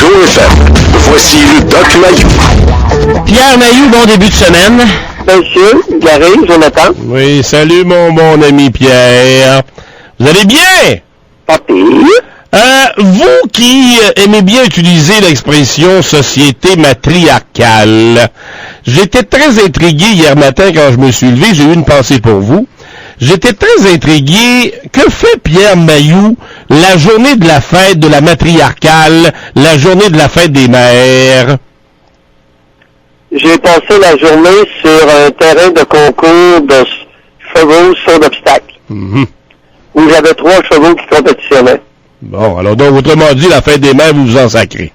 FM. Voici le Doc Mayou. Pierre Mayou, bon début de semaine. Monsieur, Gary, Jonathan. Oui, salut mon bon ami Pierre. Vous allez bien? Pas pire. Vous qui aimez bien utiliser l'expression société matriarcale, j'étais très intrigué hier matin quand je me suis levé, j'ai eu une pensée pour vous. J'étais très intrigué. Que fait Pierre Mayou la journée de la fête de la matriarcale, la journée de la fête des mères? J'ai passé la journée sur un terrain de concours de chevaux sur d'obstacles. Mm-hmm. Où j'avais 3 chevaux qui compétitionnaient. Bon, alors donc, autrement dit, la fête des mères, vous vous en sacrez.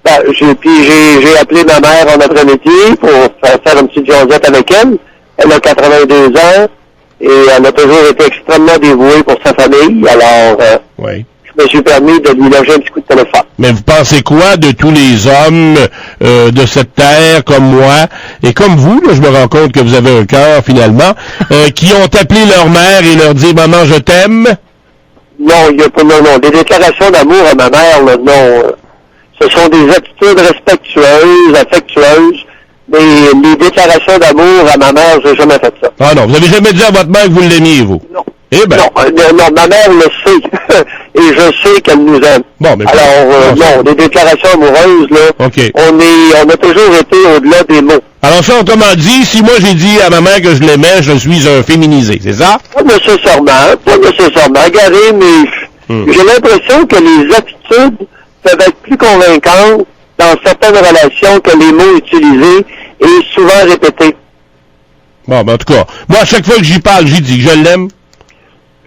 Ben, j'ai appelé ma mère en après-midi pour faire une petite jasette avec elle. Elle a 82 ans et elle a toujours été extrêmement dévouée pour sa famille. Alors, oui. Je me suis permis de lui loger un petit coup de téléphone. Mais vous pensez quoi de tous les hommes de cette terre, comme moi, et comme vous, là, je me rends compte que vous avez un cœur, finalement, qui ont appelé leur mère et leur dit « Maman, je t'aime ». Non, il n'y a pas, non. Des déclarations d'amour à ma mère, là, non. Ce sont des attitudes respectueuses, affectueuses. Mais les déclarations d'amour à ma mère, j'ai jamais fait ça. Ah non, vous avez jamais dit à votre mère que vous l'aimiez, vous? Non. Eh ben. Non, ma mère le sait. Et je sais qu'elle nous aime. Bon, mais alors, non, des déclarations amoureuses, là. OK. On a toujours été au-delà des mots. Alors ça, autrement dit, si moi j'ai dit à ma mère que je l'aimais, je suis un féminisé, c'est ça? Pas nécessairement, Gary, mais j'ai l'impression que les attitudes peuvent être plus convaincantes dans certaines relations que les mots utilisés et souvent répétés. Bon, ben en tout cas, moi, à chaque fois que j'y parle, j'y dis que je l'aime.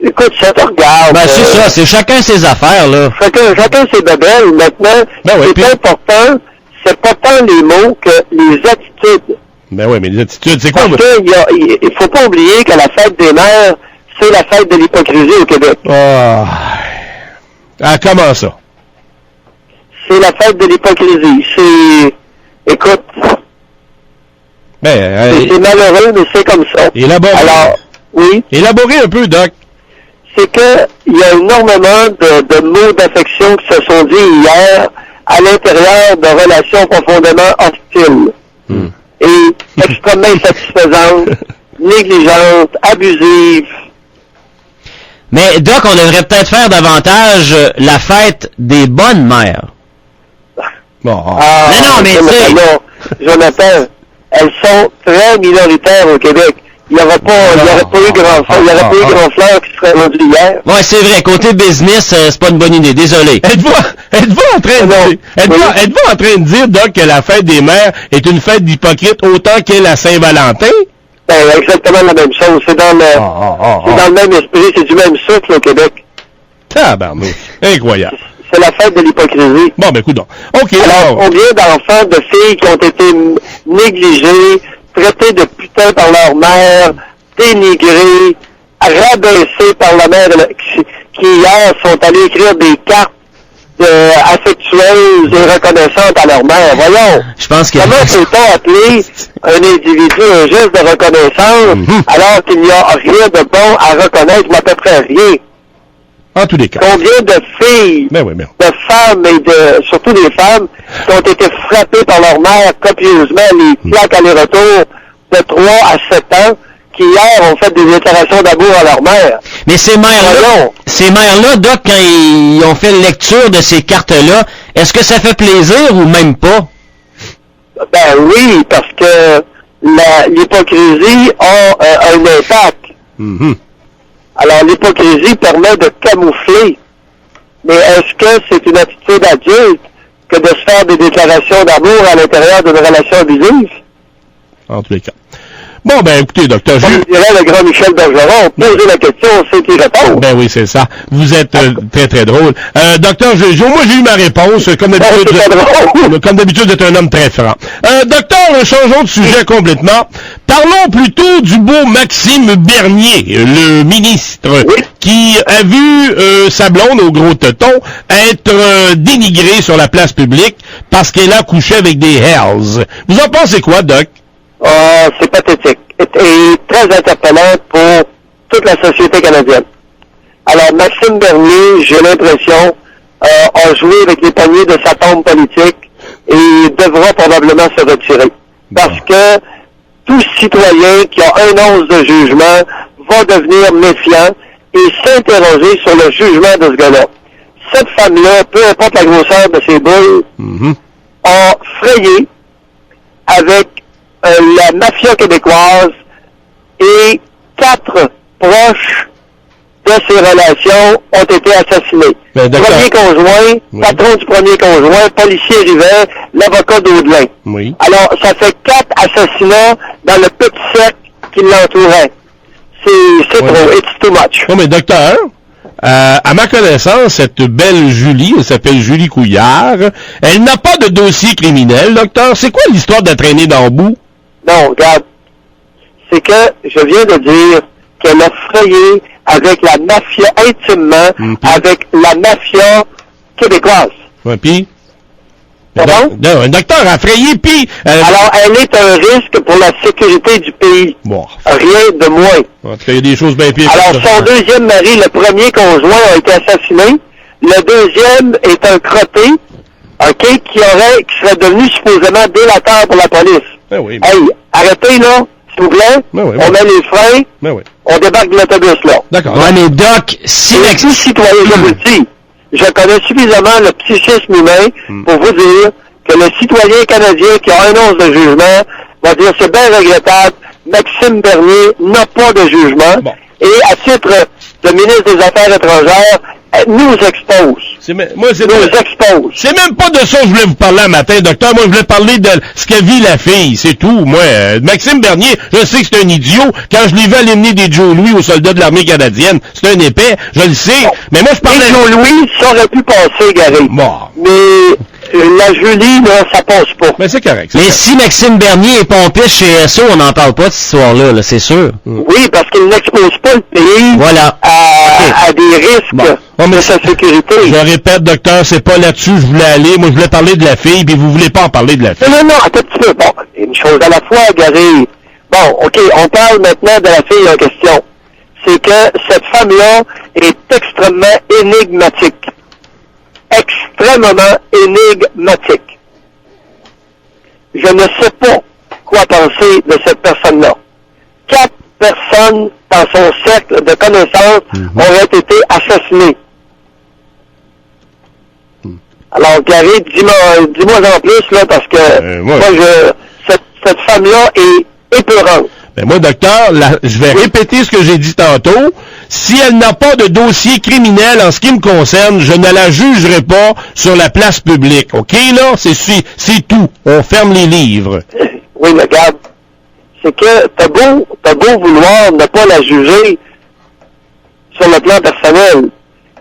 Écoute, ça te regarde. Ben, c'est ça, c'est chacun ses affaires, là. Chacun ses babelles. Maintenant, important, c'est pas tant les mots que les attitudes. Ben oui, mais les attitudes, c'est quoi? Parce il faut pas oublier que la fête des mères, c'est la fête de l'hypocrisie au Québec. Ah, comment ça? C'est la fête de l'hypocrisie. Écoute, c'est malheureux, mais c'est comme ça. Alors, oui. Élaborez un peu, Doc. C'est que il y a énormément de mots d'affection qui se sont dits hier à l'intérieur de relations profondément hostiles. Et extrêmement insatisfaisantes, négligentes, abusives. Mais Doc, on devrait peut-être faire davantage la fête des bonnes mères. Bon. Mais Jonathan, elles sont très minoritaires au Québec. Il n'y aurait pas eu grand fleur qui serait rendu hier. Ouais, c'est vrai. Côté business, c'est pas une bonne idée. Désolé. Êtes-vous en train de dire, Doc, que la fête des mères est une fête d'hypocrite autant qu'est la Saint-Valentin? Ben, exactement la même chose. C'est dans le même esprit, c'est du même souffle au Québec. Tabarnouche. Incroyable. C'est la fête de l'hypocrisie. Bon, ben, écoute donc. OK. Alors, combien d'enfants, de filles qui ont été négligées, traités de putain par leur mère, dénigrés, rabaissés par la mère, qui hier sont allés écrire des cartes affectueuses et reconnaissantes à leur mère. Voyons. Je pense que... Comment peut-on appeler un individu un geste de reconnaissance alors qu'il n'y a rien de bon à reconnaître, ou à peu près rien? En tous les cas. Combien de filles, de femmes et surtout des femmes qui ont été frappées par leur mère copieusement, les plaques aller-retour de 3 à 7 ans, qui hier ont fait des déclarations d'amour à leur mère. Mais ces mères-là, Doc, quand ils ont fait lecture de ces cartes-là, est-ce que ça fait plaisir ou même pas? Ben oui, parce que l'hypocrisie a un impact. Alors, l'hypocrisie permet de camoufler. Mais est-ce que c'est une attitude adulte que de se faire des déclarations d'amour à l'intérieur d'une relation abusive? En tous les cas. Bon, ben, écoutez, docteur Jules. Je dirais le grand Michel Bergeron, posez la question, c'est qui répond. Ben oui, c'est ça. Vous êtes très, très drôle. Docteur Jules, moi, j'ai eu ma réponse. Comme d'habitude, vous êtes un homme très franc. Docteur, changeons de sujet complètement. Parlons plutôt du beau Maxime Bernier, le ministre, qui a vu sa blonde au gros teton être dénigrée sur la place publique parce qu'elle a couché avec des hells. Vous en pensez quoi, Doc? C'est pathétique et très interpellant pour toute la société canadienne. Alors, Maxime Bernier, j'ai l'impression a joué avec les poignées de sa tombe politique et devra probablement se retirer. Parce que tout citoyen qui a un once de jugement va devenir méfiant et s'interroger sur le jugement de ce gars-là. Cette femme-là, peu importe la grosseur de ses boules, a frayé avec la mafia québécoise et 4 proches de ses relations ont été assassinés. Premier conjoint, patron du premier conjoint, policier Rivet, l'avocat d'Audelin. Oui. Alors, ça fait 4 assassinats dans le petit cercle qui l'entourait. C'est trop, it's too much. Non, mais docteur, à ma connaissance, cette belle Julie, elle s'appelle Julie Couillard, elle n'a pas de dossier criminel, docteur. C'est quoi l'histoire de traîner dans le bout? Non, regarde. C'est que je viens de dire qu'elle a frayé avec la mafia intimement, avec la mafia québécoise. Ouais, puis? Pardon? Un docteur a frayé, puis... Alors, elle est un risque pour la sécurité du pays. Bon. Rien de moins. En tout cas, il y a des choses bien pires. Alors, son deuxième mari, le premier conjoint, a été assassiné. Le deuxième est un crotté, OK, qui serait devenu supposément délateur pour la police. Ben oui. Hey, arrêtez, là, s'il vous plaît. Ben oui, on met les freins. Ben oui. On débarque de l'autobus, là. D'accord. Ouais, mais Doc, si tout citoyen, je vous le dis, je connais suffisamment le psychisme humain pour vous dire que le citoyen canadien qui a un once de jugement va dire c'est bien regrettable, Maxime Bernier n'a pas de jugement, et à titre de ministre des Affaires étrangères, nous expose. C'est même pas de ça que je voulais vous parler un matin, docteur. Moi, je voulais parler de ce que vit la fille, c'est tout. Moi, Maxime Bernier, je sais que c'est un idiot. Quand je l'ai vu aller mener des Joe Louis aux soldats de l'armée canadienne, c'est un épais, je le sais. Bon. Mais moi, je parlais... Joe Louis, ça aurait pu passer, Gary. Bon. Mais... la Julie, là, ça passe pas. Mais c'est correct. Mais si Maxime Bernier est pompiste chez SO, on n'en parle pas de cette histoire-là, là, c'est sûr. Oui, parce qu'il n'expose pas le pays à des risques de sa sécurité. Je répète, docteur, c'est pas là-dessus que je voulais aller. Moi, je voulais parler de la fille, puis vous voulez pas en parler de la fille. Non, attends un petit peu. Bon, une chose à la fois, Gary. Bon, OK, on parle maintenant de la fille en question. C'est que cette femme-là est extrêmement énigmatique. Extrêmement énigmatique. Je ne sais pas quoi penser de cette personne-là. 4 personnes dans son cercle de connaissances auraient été assassinées. Alors, Gary, dis-moi en plus, là, parce que cette femme-là est épeurante. Ben moi, docteur, je vais répéter ce que j'ai dit tantôt. Si elle n'a pas de dossier criminel en ce qui me concerne, je ne la jugerai pas sur la place publique. OK, là? C'est tout. On ferme les livres. Oui, mais regarde, c'est que t'as beau vouloir ne pas la juger sur le plan personnel.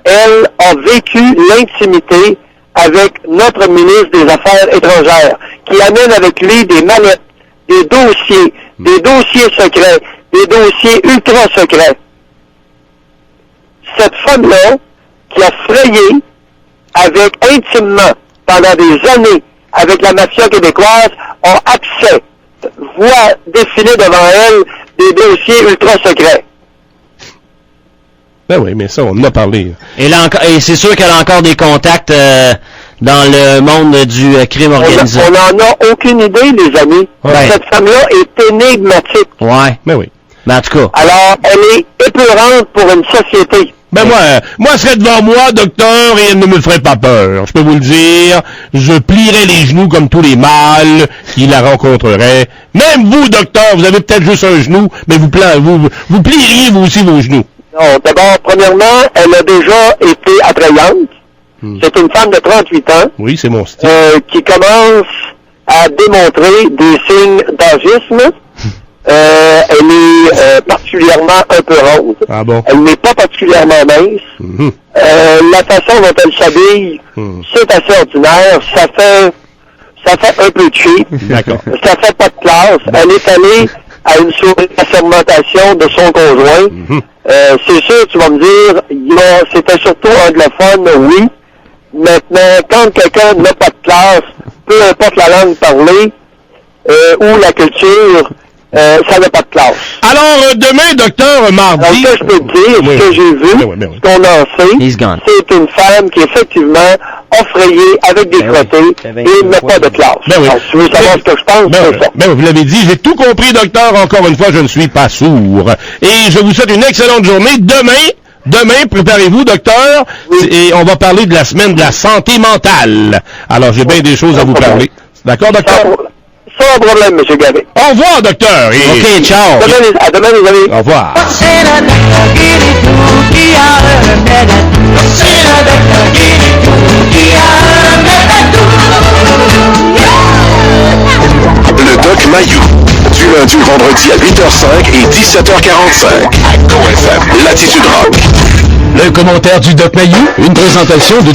Elle a vécu l'intimité avec notre ministre des Affaires étrangères, qui amène avec lui des mallettes, des dossiers secrets, des dossiers ultra secrets. Cette femme-là, qui a frayé avec intimement pendant des années avec la mafia québécoise, a accès, voit défiler devant elle des dossiers ultra secrets. Ben oui, mais ça, on en a parlé. Et c'est sûr qu'elle a encore des contacts dans le monde du crime organisé. On n'en a aucune idée, les amis. Ouais. Cette femme-là est énigmatique. Ouais. Ben oui. Ben en tout cas. Alors, elle est épeurante pour une société. Ben moi, elle serait devant moi, docteur, et elle ne me ferait pas peur. Je peux vous le dire, je plierais les genoux comme tous les mâles qui la rencontreraient. Même vous, docteur, vous avez peut-être juste un genou, mais vous plieriez vous aussi vos genoux. Non, d'abord, premièrement, elle a déjà été attrayante. C'est une femme de 38 ans. Oui, c'est mon style. Qui commence à démontrer des signes d'agisme. Elle est particulièrement un peu ronde. Ah bon? Elle n'est pas particulièrement mince. La façon dont elle s'habille, c'est assez ordinaire. Ça fait un peu cheap. D'accord. Ça fait pas de classe. Elle est allée à une soirée d'assermentation de son conjoint. C'est sûr, tu vas me dire, c'était surtout anglophone, oui. Maintenant, quand quelqu'un n'a pas de classe, peu importe la langue parlée ou la culture, ça n'a pas de classe. Alors, demain, docteur, mardi... Alors, ça, je peux te dire, ce que j'ai vu, ce qu'on en sait, c'est une femme qui, effectivement, a frayé avec des crottés et n'a pas de classe. Alors, si tu veux savoir ce que je pense, c'est ça. Vous l'avez dit, j'ai tout compris, docteur. Encore une fois, je ne suis pas sourd. Et je vous souhaite une excellente journée. Demain, préparez-vous, docteur, et on va parler de la semaine de la santé mentale. Alors, j'ai bien des choses à vous parler. D'accord, docteur? Sans problème, M. Gavet. Au revoir, docteur. OK, ciao. À demain, les amis. Au revoir. Le Doc Mayou. Du lundi au vendredi à 8h05 et 17h45. À GoFM, Latitude Rock. Le commentaire du Doc Mayou, une présentation de